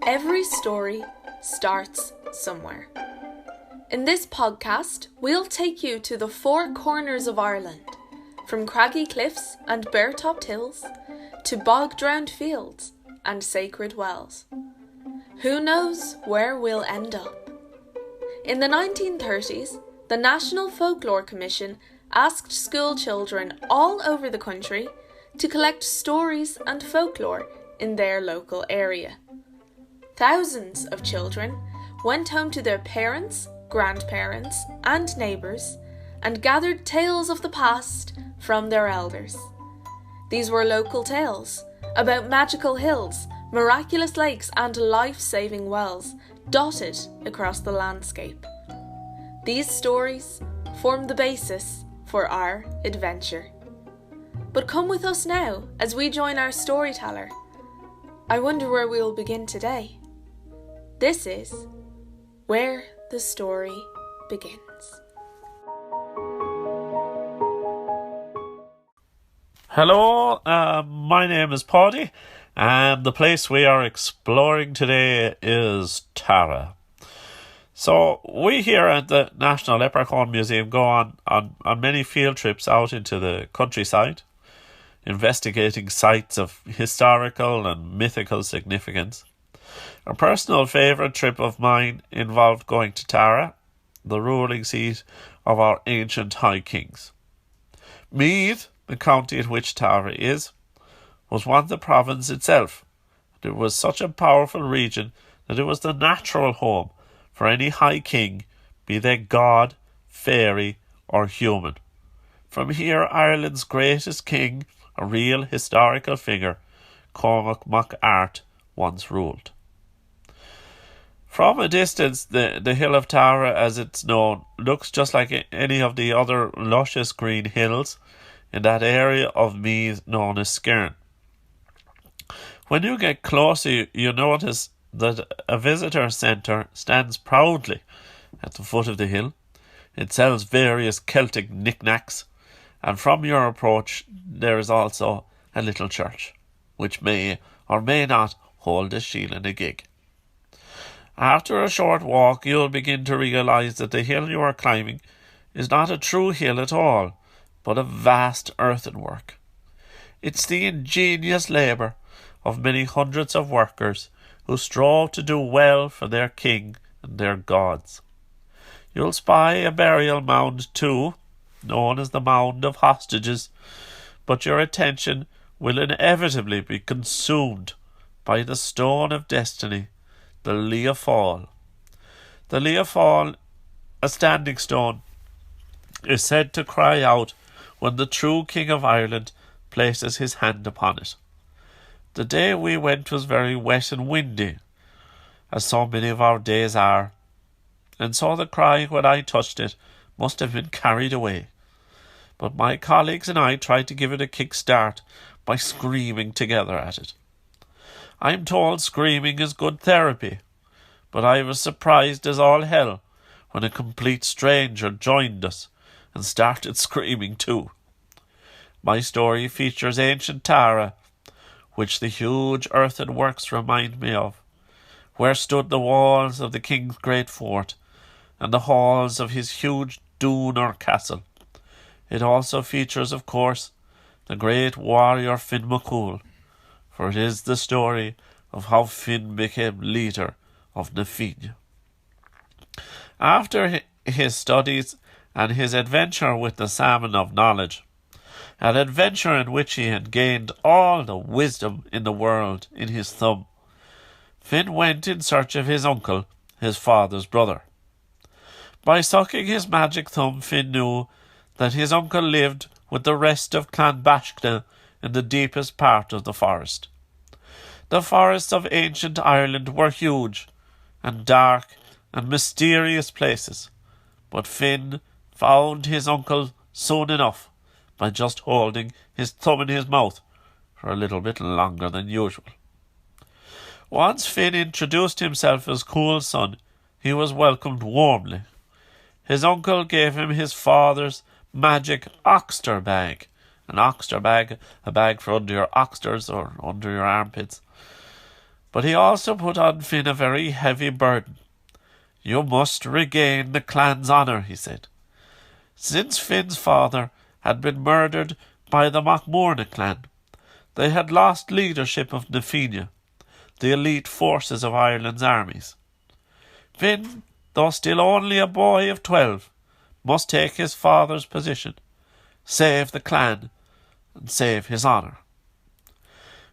Every story starts somewhere. In this podcast, we'll take you to the four corners of Ireland, from craggy cliffs and bare-topped hills to bog-drowned fields and sacred wells. Who knows where we'll end up? In the 1930s, the National Folklore Commission asked school children all over the country to collect stories and folklore in their local area. Thousands of children went home to their parents, grandparents, and neighbours and gathered tales of the past from their elders. These were local tales about magical hills, miraculous lakes, and life-saving wells dotted across the landscape. These stories form the basis for our adventure. But come with us now as we join our storyteller. I wonder where we'll begin today. This is Where the Story Begins. Hello, my name is Paudie, and the place we are exploring today is Tara. So we here at the National Leprechaun Museum go on many field trips out into the countryside, investigating sites of historical and mythical significance. A personal favourite trip of mine involved going to Tara, the ruling seat of our ancient high kings. Meath, the county in which Tara is, was once the province itself. It was such a powerful region that it was the natural home for any high king, be they god, fairy or human. From here Ireland's greatest king, a real historical figure, Cumhaill Mac Art, once ruled. From a distance, the hill of Tara, as it's known, looks just like any of the other luscious green hills in that area of Meath known as Skirn. When you get closer, you notice that a visitor centre stands proudly at the foot of the hill. It sells various Celtic knickknacks, and from your approach there is also a little church, which may or may not hold a shield and a gig. After a short walk, you'll begin to realise that the hill you are climbing is not a true hill at all, but a vast earthenwork. It's the ingenious labour of many hundreds of workers who strove to do well for their king and their gods. You'll spy a burial mound too, known as the Mound of Hostages, but your attention will inevitably be consumed by the Stone of Destiny, the Lia Fáil. The Lia Fáil, a standing stone, is said to cry out when the true King of Ireland places his hand upon it. The day we went was very wet and windy, as so many of our days are, and so the cry when I touched it must have been carried away. But my colleagues and I tried to give it a kick-start by screaming together at it. I'm told screaming is good therapy, but I was surprised as all hell when a complete stranger joined us and started screaming too. My story features ancient Tara, which the huge earthenworks remind me of, where stood the walls of the king's great fort and the halls of his huge dune or castle. It also features, of course, the great warrior Fionn Mac Cumhail, for it is the story of how Fionn became leader of na Fianna. After his studies and his adventure with the salmon of knowledge, an adventure in which he had gained all the wisdom in the world in his thumb, Fionn went in search of his uncle, his father's brother. By sucking his magic thumb, Fionn knew that his uncle lived with the rest of Clan Bashkna in the deepest part of the forest. The forests of ancient Ireland were huge and dark and mysterious places, but Fionn found his uncle soon enough by just holding his thumb in his mouth for a little bit longer than usual. Once Fionn introduced himself as Cumhall's son, he was welcomed warmly. His uncle gave him his father's magic oxter bag. An oxter bag, a bag for under your oxters or under your armpits. But he also put on Fionn a very heavy burden. "You must regain the clan's honour," he said. Since Finn's father had been murdered by the Macmorna clan, they had lost leadership of Na Fianna, the elite forces of Ireland's armies. Finn, though still only a boy of 12, must take his father's position, save the clan, and save his honour.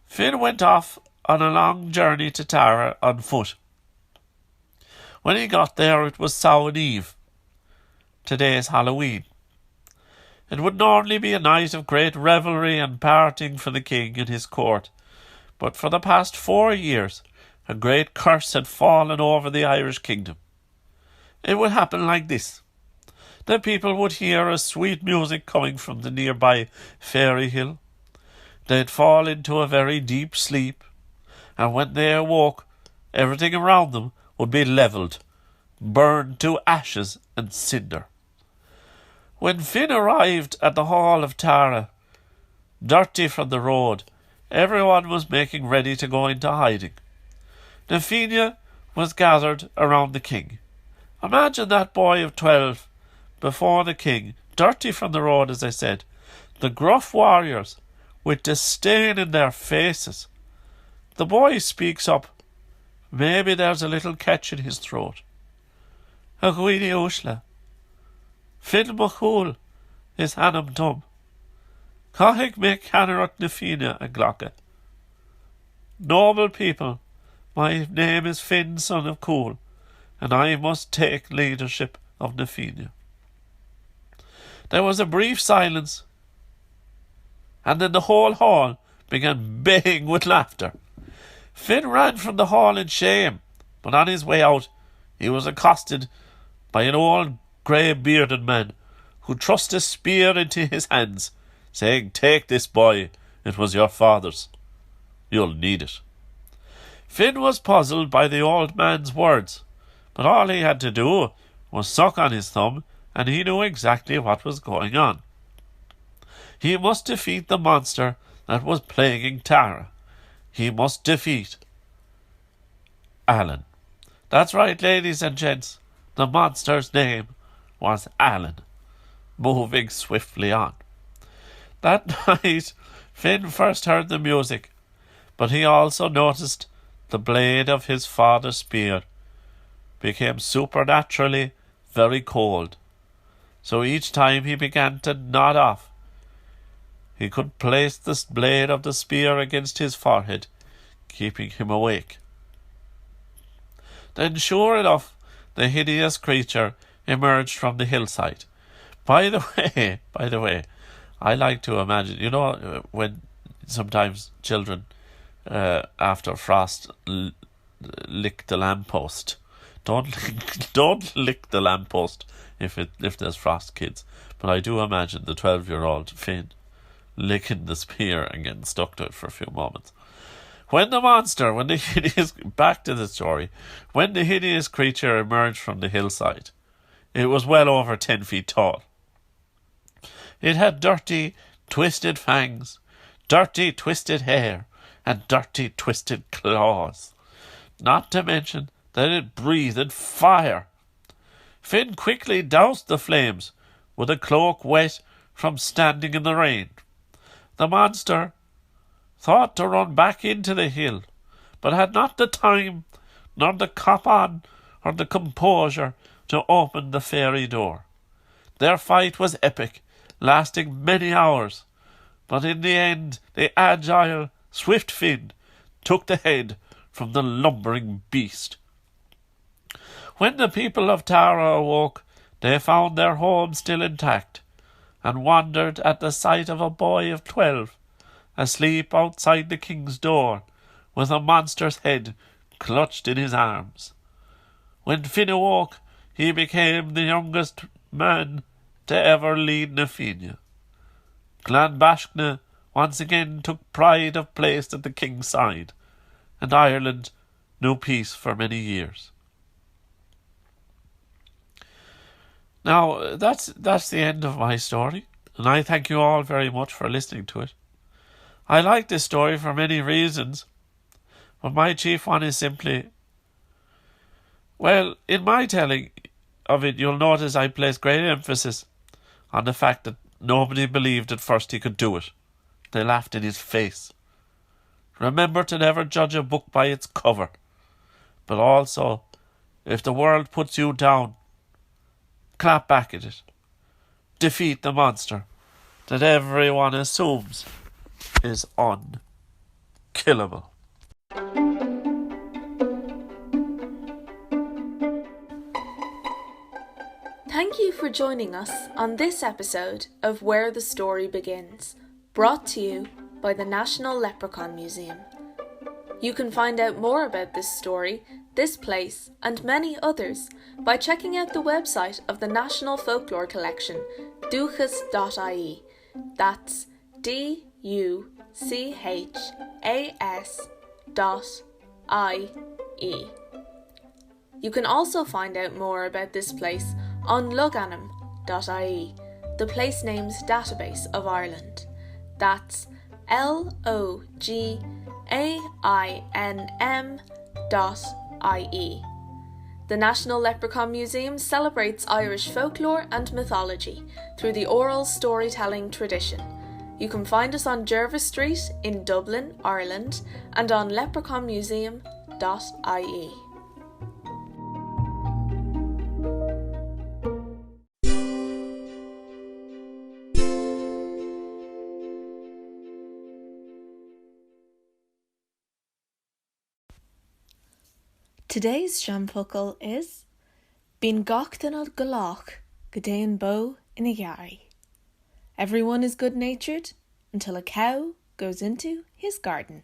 Finn went off on a long journey to Tara on foot. When he got there, it was Samhain Eve. Today is Halloween. It would normally be a night of great revelry and partying for the king and his court, but for the past 4 years a great curse had fallen over the Irish kingdom. It would happen like this. The people would hear a sweet music coming from the nearby Fairy Hill. They'd fall into a very deep sleep, and when they awoke, everything around them would be levelled, burned to ashes and cinder. When Finn arrived at the Hall of Tara, dirty from the road, everyone was making ready to go into hiding. Na Fianna was gathered around the king. Imagine that boy of 12 before the king, dirty from the road, as I said, the gruff warriors with disdain in their faces. The boy speaks up. Maybe there's a little catch in his throat. A Gwini Ushla. Fionn Mac Cumhail is Hanam Tum. Cumhaill me Canarach Na Fianna a Glocka. Noble people, my name is Finn, son of Cumhail, and I must take leadership of Na Fianna. There was a brief silence, and then the whole hall began baying with laughter. Finn ran from the hall in shame, but on his way out he was accosted by an old grey-bearded man who thrust a spear into his hands, saying, "Take this, boy, it was your father's. You'll need it." Finn was puzzled by the old man's words, but all he had to do was suck on his thumb, and he knew exactly what was going on. He must defeat the monster that was plaguing Tara. He must defeat Alan. That's right, ladies and gents. The monster's name was Alan. Moving swiftly on. That night, Finn first heard the music, but he also noticed the blade of his father's spear became supernaturally very cold. So each time he began to nod off, he could place the blade of the spear against his forehead, keeping him awake. Then, sure enough, the hideous creature emerged from the hillside. By the way, I like to imagine, when sometimes children, after frost, lick the lamppost. Don't lick the lamppost if there's frost, kids. But I do imagine the 12-year-old Finn licking the spear and getting stuck to it for a few moments. When the hideous creature emerged from the hillside, it was well over 10 feet tall. It had dirty, twisted fangs, dirty, twisted hair, and dirty, twisted claws. Not to mention that it breathed fire. Finn quickly doused the flames with a cloak wet from standing in the rain. The monster thought to run back into the hill, but had not the time, nor the cop on, or the composure to open the fairy door. Their fight was epic, lasting many hours, but in the end the agile, swift Finn took the head from the lumbering beast. When the people of Tara awoke, they found their home still intact, and wondered at the sight of a boy of 12, asleep outside the king's door, with a monster's head clutched in his arms. When Finn awoke, he became the youngest man to ever lead Na Fianna. Clan Bashna once again took pride of place at the king's side, and Ireland knew peace for many years. Now, that's the end of my story, and I thank you all very much for listening to it. I like this story for many reasons, But my chief one is simply, well, in my telling of it, you'll notice I place great emphasis on the fact that nobody believed at first he could do it. They laughed in his face. Remember to never judge a book by its cover. But also, if the world puts you down, clap back at it. Defeat the monster that everyone assumes is unkillable. Thank you for joining us on this episode of Where the Story Begins, brought to you by the National Leprechaun Museum. You can find out more about this story, this place, and many others by checking out the website of the National Folklore Collection, Duchas.ie. That's DUCHAS.IE. You can also find out more about this place on Logainm.ie, the place names database of Ireland. That's LOGAINM.ie. The National Leprechaun Museum celebrates Irish folklore and mythology through the oral storytelling tradition. You can find us on Jervis Street in Dublin, Ireland, and on leprechaunmuseum.ie. Today's seanfhocal is Bín gachtain al galach G'daon bow in a gharry. Everyone is good-natured until a cow goes into his garden.